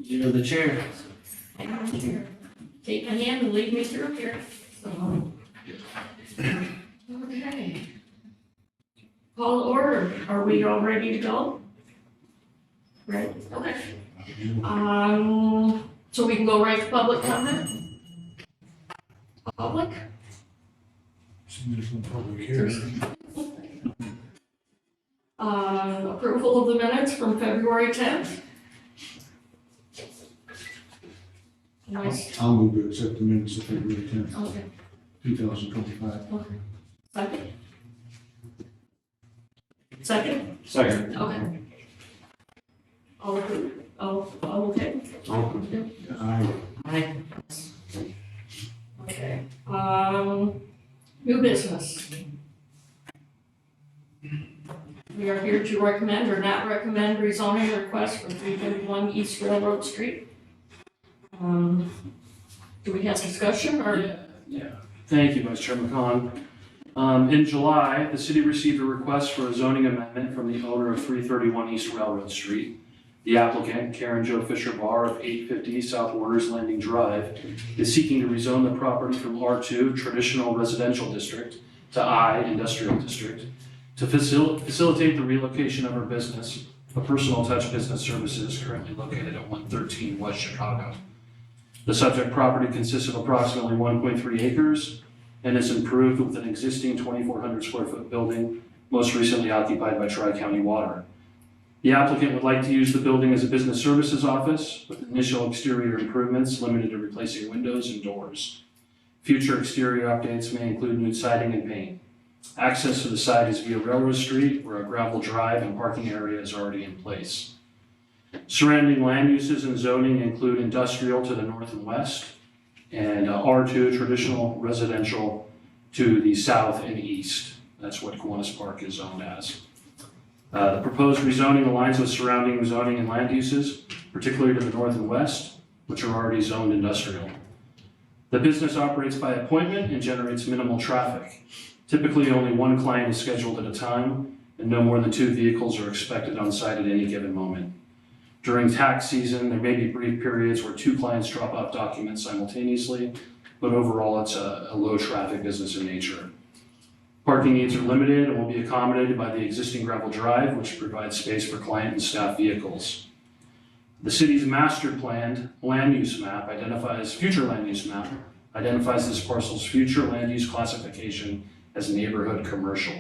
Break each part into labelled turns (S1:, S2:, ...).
S1: You're the chair.
S2: I'm here. Take my hand and lead me through here. So. Okay. Call to order. Are we all ready to go? Right, okay. So we can go right to public comment? Public?
S3: There's no public hearing.
S2: Approval of the minutes from February 10th? Nice.
S3: I'll move to accept the minutes of February 10th,
S2: Okay.
S3: 2025.
S2: Okay. Second? Second?
S1: Second.
S2: Okay. All approved? All okay?
S3: Aye.
S1: Aye.
S2: Okay. New business. We are here to recommend or not recommend rezoning request for 331 East Railroad Street. Do we have discussion or?
S4: Yeah. Thank you, Vice Chair McCon. In July, the city received a request for a zoning amendment from the owner of 331 East Railroad Street. The applicant, Karen Jo Fisher Barr of 850 South Waters Landing Drive, is seeking to rezone the property from R2 Traditional Residential District to I Industrial District to facilitate the relocation of her business, a Personal Touch Business Services currently located at 113 West Chicago. The subject property consists of approximately 1.3 acres and is improved with an existing 2,400 square foot building, most recently occupied by Tri-County Water. The applicant would like to use the building as a business services office with initial exterior improvements limited to replacing windows and doors. Future exterior updates may include new siding and paint. Access to the site is via Railroad Street, where a gravel drive and parking area is already in place. Surrounding land uses and zoning include industrial to the north and west, and R2 traditional residential to the south and east. That's what Kiwanis Park is zoned as. The proposed rezoning aligns with surrounding zoning and land uses, particularly to the north and west, which are already zoned industrial. The business operates by appointment and generates minimal traffic. Typically, only one client is scheduled at a time, and no more than 2 vehicles are expected on site at any given moment. During tax season, there may be brief periods where 2 clients drop off documents simultaneously, but overall it's a low traffic business in nature. Parking needs are limited and will be accommodated by the existing gravel drive, which provides space for client and staff vehicles. The city's master planned land use map future land use map identifies this parcel's future land use classification as neighborhood commercial.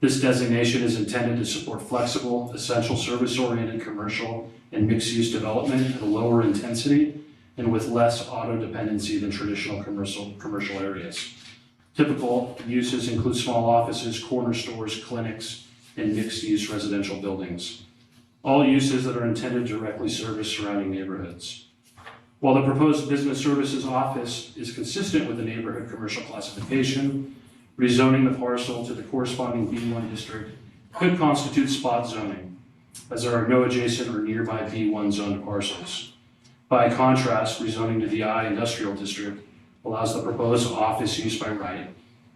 S4: This designation is intended to support flexible, essential service-oriented commercial and mixed-use development at a lower intensity and with less auto dependency than traditional commercial areas. Typical uses include small offices, corner stores, clinics, and mixed-use residential buildings. All uses that are intended to directly service surrounding neighborhoods. While the proposed business services office is consistent with the neighborhood commercial classification, rezoning the parcel to the corresponding B1 district could constitute spot zoning, as there are no adjacent or nearby B1 zoned parcels. By contrast, rezoning to the I Industrial District allows the proposed office use by right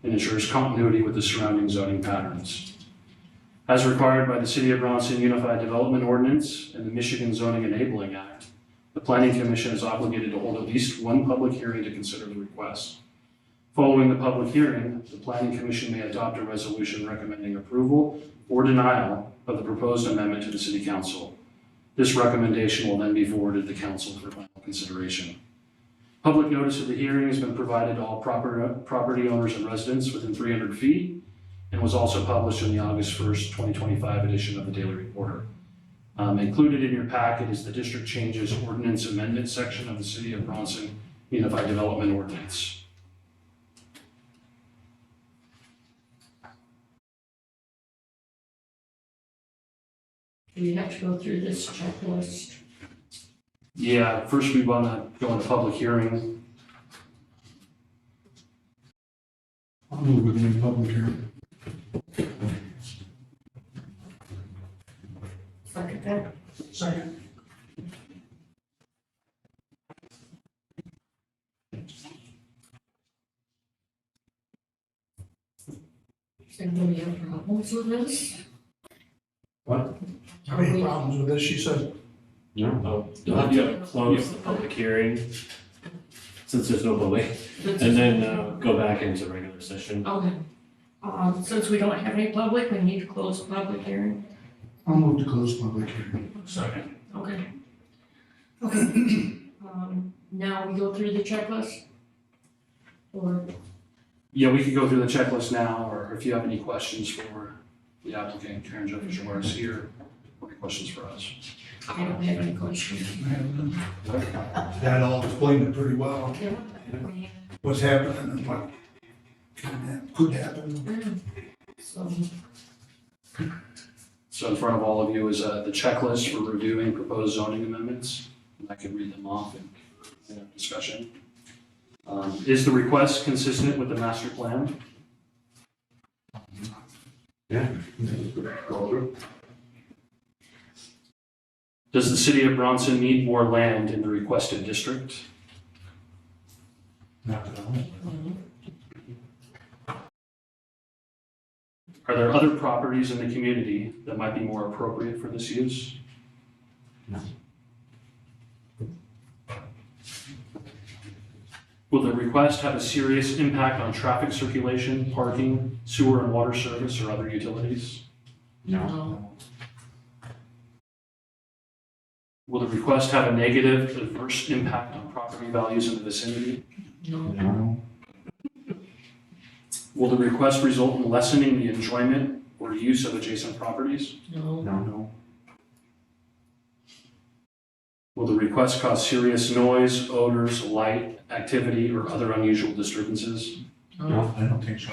S4: and ensures continuity with the surrounding zoning patterns. As required by the City of Bronson Unified Development Ordinance and the Michigan Zoning Enabling Act, the Planning Commission is obligated to hold at least one public hearing to consider the request. Following the public hearing, the Planning Commission may adopt a resolution recommending approval or denial of the proposed amendment to the City Council. This recommendation will then be forwarded to the Council for final consideration. Public notice of the hearing has been provided to all property owners and residents within 300 feet and was also published in the August 1st, 2025 edition of the Daily Reporter. Included in your packet is the District Changes Ordinance Amendment section of the City of Bronson Unified Development Ordinance.
S2: Do we have to go through this checklist?
S4: Yeah, first we want to go into public hearing.
S3: I'll move with any public hearing.
S2: Second that?
S3: Second.
S2: Does anybody have problems with this?
S3: What? How many problems with this, she said?
S1: No, you'll have to close the public hearing, since there's no public, and then go back into regular session.
S2: Okay. Since we don't have any public, we need to close the public hearing.
S3: I'll move to close public hearing.
S1: Second.
S2: Okay. Okay. Now we go through the checklist? Or,
S4: Yeah, we could go through the checklist now, or if you have any questions for the applicant, Karen Jo Fisher is here, or any questions for us.
S2: I don't have any questions.
S3: That all explained it pretty well,
S2: Yeah.
S3: what's happening and what could happen.
S2: So,
S4: So in front of all of you is the checklist for reviewing proposed zoning amendments. And I can read them off and have discussion. Is the request consistent with the master plan?
S1: Yeah.
S4: Does the city of Bronson need more land in the requested district?
S3: Not at all.
S4: Are there other properties in the community that might be more appropriate for this use?
S1: No.
S4: Will the request have a serious impact on traffic circulation, parking, sewer and water service, or other utilities?
S2: no,
S4: Will the request have a negative, adverse impact on property values in the vicinity?
S2: no,
S3: No.
S4: Will the request result in lessening the enjoyment or use of adjacent properties?
S2: no,
S3: No.
S4: Will the request cause serious noise, odors, light, activity, or other unusual disturbances?
S2: no,
S3: I don't think so.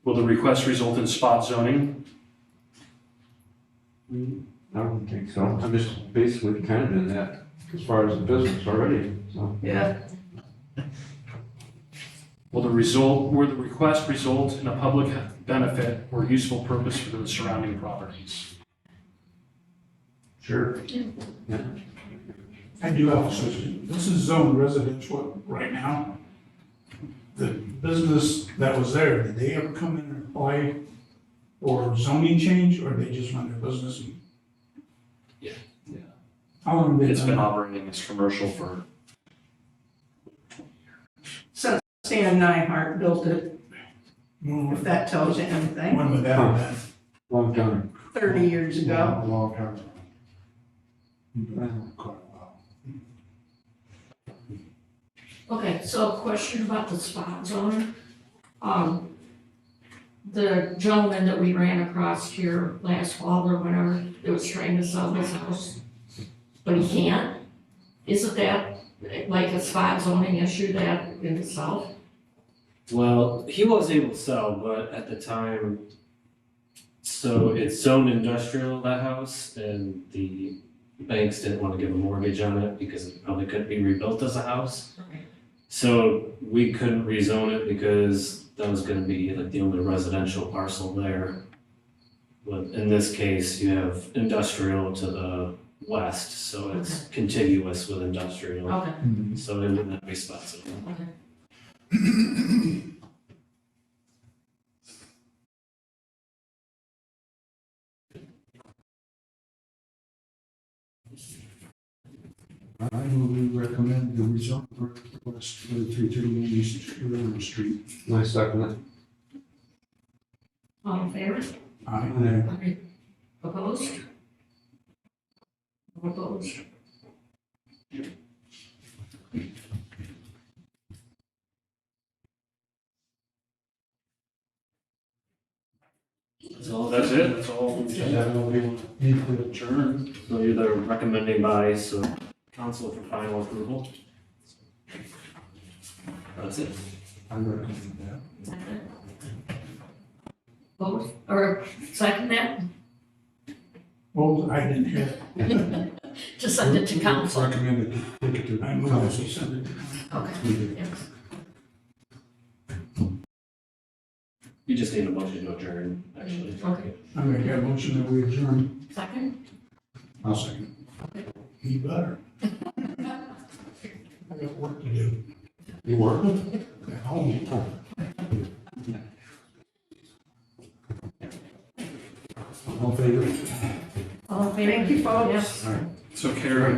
S4: Will the request result in spot zoning?
S5: I don't think so. I'm just basically kind of in that as far as the business already, so.
S2: yeah,
S4: Will the request result in a public benefit or useful purpose for the surrounding properties?
S5: Sure.
S6: I do have a question. This is zoned residential right now. The business that was there, did they ever come in and apply for zoning change, or they just run their business?
S4: Yeah.
S6: How long have they
S4: It's been
S6: done that?
S4: operating as commercial for,
S7: Stan Nyhart built it,
S6: When
S7: if that tells you anything,
S6: would that have been?
S5: Long time.
S7: 30 years ago.
S3: A long time. Quite a while.
S2: okay, so a question about the spot zoning. The gentleman that we ran across here last fall or whenever, that was trying to sell his house, but he can't. Isn't that like a spot zoning issue that in itself?
S1: Well, he was able to sell, but at the time, so it's zoned industrial, that house, and the banks didn't want to give a mortgage on it because it probably couldn't be rebuilt as a house.
S2: Okay.
S1: So we couldn't rezone it because that was gonna be like the only residential parcel there. But in this case, you have industrial to the west, so it's contiguous with industrial.
S2: Okay,
S1: So it wouldn't have to be spot zoning.
S2: okay.
S3: I move we recommend the result request for the 331 East Railroad Street.
S5: I second it.
S2: All in favor?
S3: Aye.
S2: Okay. Opposed? No opposed?
S4: that's it, that's all.
S3: Is that all we need to adjourn?
S1: So you're the recommending body, so council for final approval. That's it.
S3: I recommend that.
S2: Second. Both, or second that?
S6: Well, I didn't hear it.
S2: To send it to council.
S3: Recommended to take it to
S6: I move
S3: council.
S6: we send it to
S2: Okay, yes.
S1: You just need a motion to adjourn, actually.
S2: Okay.
S6: I make that motion that we adjourn.
S2: Second?
S3: I'll second.
S6: You better. I got work to do
S5: You work?
S6: at home.
S3: All in favor?
S2: All in favor?
S7: Thank you, folks.
S2: Yes.
S4: So Karen,